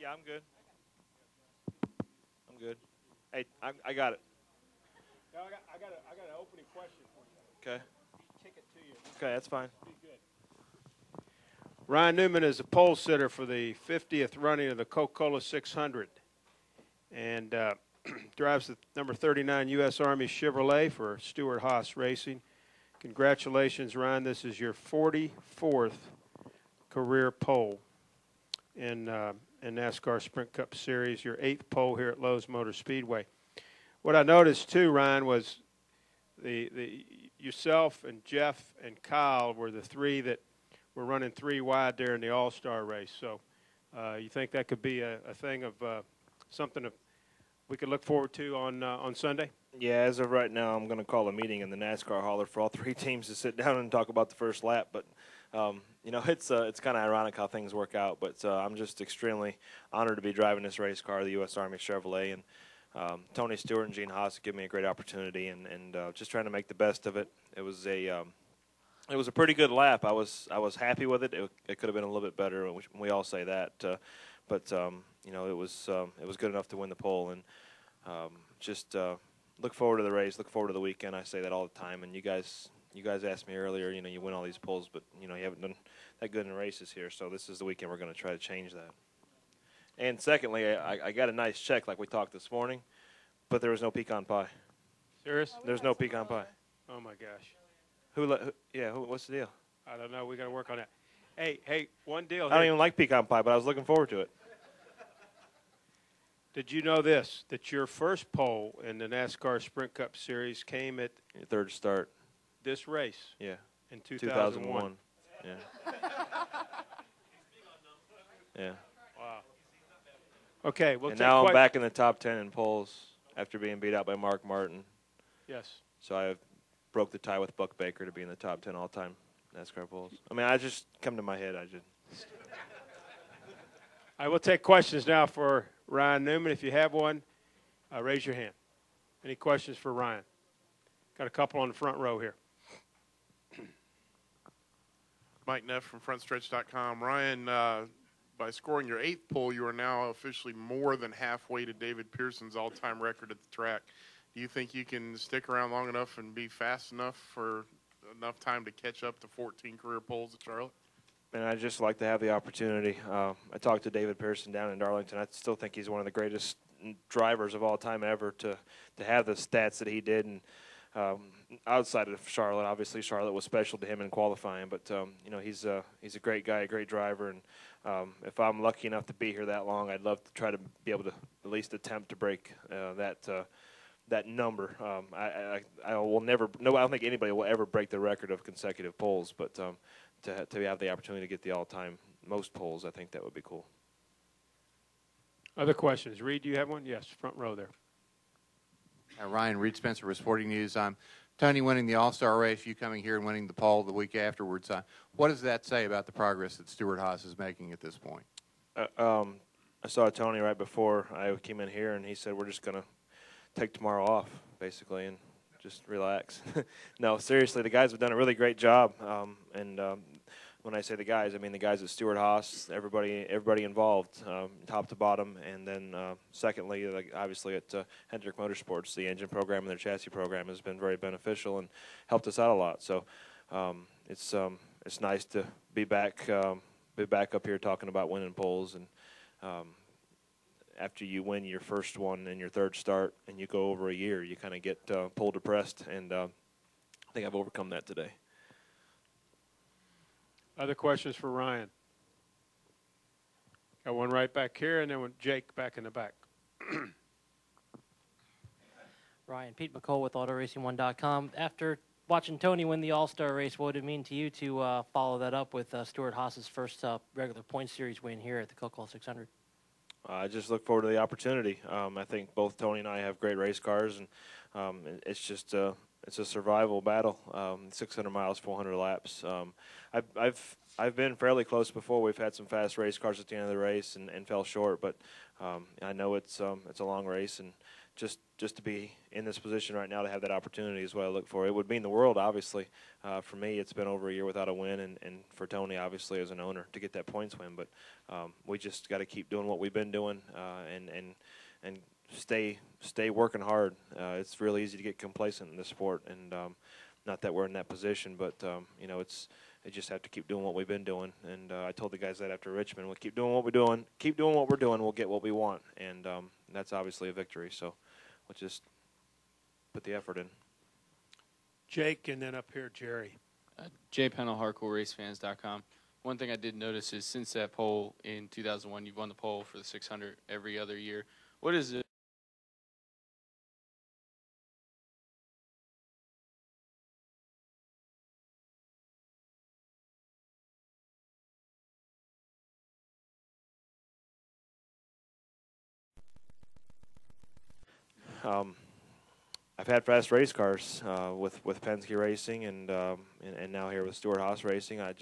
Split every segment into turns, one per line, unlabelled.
Yeah, I'm good. I'm good. Hey, I got it.
No, I got an opening question for you.
Okay.
Kick it to you.
Okay, that's fine.
Be good. Ryan Newman is a pole sitter for the 50th running of the Coca-Cola 600, and drives the number 39 U.S. Army Chevrolet for Stewart Haas Racing. Congratulations, Ryan. This is your 44th career pole in NASCAR Sprint Cup Series, your 8th pole here at Lowe's Motor Speedway. What I noticed too, Ryan, was the yourself and Jeff and Kyle were the three that were running three wide there in the All-Star race. So you think that could be a thing of something we could look forward to on Sunday?
Yeah, as of right now, I'm going to call a meeting in the NASCAR hauler for all three teams to sit down and talk about the first lap. But it's kind of ironic how things work out. But I'm just extremely honored to be driving this race car, the U.S. Army Chevrolet, and Tony Stewart and Gene Haas give me a great opportunity, and just trying to make the best of it. It was a pretty good lap. I was happy with it. It could have been a little bit better. We all say that, but it was good enough to win the pole, and just look forward to the race. Look forward to the weekend. I say that all the time. And you guys asked me earlier. You win all these poles, but you haven't done that good in races here. So this is the weekend we're going to try to change that. And secondly, I got a nice check like we talked this morning, but there was no pecan pie.
Serious?
There's no pecan pie.
Oh my gosh.
What's the deal?
I don't know. We got to work on that. Hey, one deal.
I don't even like pecan pie, but I was looking forward to it.
Did you know this? That your first pole in the NASCAR Sprint Cup Series came at
Your third start.
this race
Yeah.
in 2001.
Yeah. Yeah.
Wow. Okay, we'll
And
take
now I'm back in the top 10 in poles after being beat out by Mark Martin.
Yes.
So I broke the tie with Buck Baker to be in the top 10 all-time NASCAR poles. I mean, I just come to my head.
I will take questions now for Ryan Newman. If you have one, raise your hand. Any questions for Ryan? Got a couple on the front row here.
Mike Neff from FrontStretch.com. Ryan, by scoring your 8th pole, you are now officially more than halfway to David Pearson's all-time record at the track. Do you think you can stick around long enough and be fast enough for enough time to catch up to 14 career poles at Charlotte?
And I'd just like to have the opportunity. I talked to David Pearson down in Darlington. I still think he's one of the greatest drivers of all time ever to have the stats that he did. And outside of Charlotte, obviously Charlotte was special to him in qualifying. But he's a great guy, a great driver. And if I'm lucky enough to be here that long, I'd love to try to be able to at least attempt to break that number. I will never. No, I don't think anybody will ever break the record of consecutive poles. But to have the opportunity to get the all-time most poles, I think that would be cool.
Other questions? Reed, do you have one? Yes, front row there.
Ryan, Reed Spencer with Sporting News. Tony winning the All-Star race, you coming here and winning the pole the week afterwards. What does that say about the progress that Stewart Haas is making at this point?
I saw Tony right before I came in here, and he said we're just going to take tomorrow off, basically, and just relax. No, seriously, the guys have done a really great job. When I say the guys, I mean the guys at Stewart Haas, everybody involved, top to bottom. And then secondly, obviously at Hendrick Motorsports, the engine program and their chassis program has been very beneficial and helped us out a lot. So it's nice to be back up here talking about winning poles. And after you win your first one and your third start and you go over a year, you kind of get pole depressed. And I think I've overcome that today.
Other questions for Ryan? Got one right back here, and then with Jake back in the back.
Ryan, Pete McCall with AutoRacing1.com. After watching Tony win the All-Star race, what would it mean to you to follow that up with Stewart Haas's first regular point series win here at the Coca-Cola 600?
I just look forward to the opportunity. I think both Tony and I have great race cars, and it's just it's a survival battle. 600 miles, 400 laps. I've been fairly close before. We've had some fast race cars at the end of the race and fell short, but I know it's a long race, and just to be in this position right now to have that opportunity is what I look for. It would mean the world, obviously. For me, it's been over a year without a win, and for Tony, obviously, as an owner, to get that points win. But we just got to keep doing what we've been doing, and stay working hard. It's really easy to get complacent in this sport, and not that we're in that position, but they just have to keep doing what we've been doing. And I told the guys that after Richmond, we'll keep doing what we're doing. Keep doing what we're doing. We'll get what we want, and that's obviously a victory. So we'll just put the effort in.
Jake, and then up here, Jerry.
Jay Pennell, HardcoreRaceFans.com. One thing I did notice is since that pole in 2001, you've won the pole for the 600 every other year. What is it?
I've had fast race cars with Penske Racing and now here with Stewart-Haas Racing. I've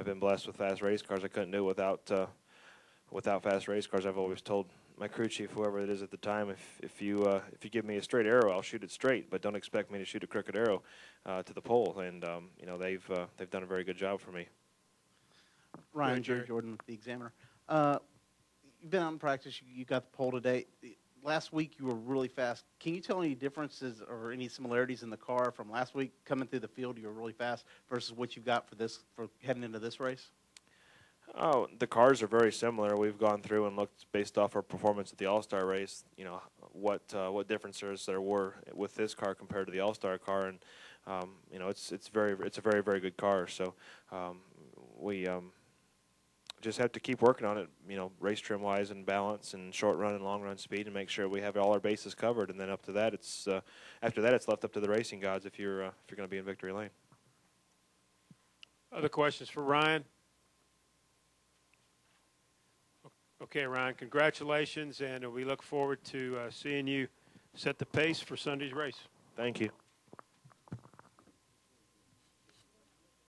been blessed with fast race cars. I couldn't do it without fast race cars. I've always told my crew chief, whoever it is at the time, if you give me a straight arrow, I'll shoot it straight, but don't expect me to shoot a crooked arrow to the pole. And they've done a very good job for me.
Ryan,
Jerry.
Jordan, the Examiner. You've been out in practice. You got the pole today. Last week you were really fast. Can you tell any differences or any similarities in the car from last week coming through the field? You were really fast versus what you've got for heading into this race.
Oh, the cars are very similar. We've gone through and looked based off our performance at the All-Star race. What differences there were with this car compared to the All-Star car, and it's a very very good car. So we just have to keep working on it, race trim wise and balance and short run and long run speed, and make sure we have all our bases covered. And then up to that, it's after that, it's left up to the racing gods if you're going to be in victory lane.
Other questions for Ryan? Okay, Ryan, congratulations, and we look forward to seeing you set the pace for Sunday's race.
Thank you.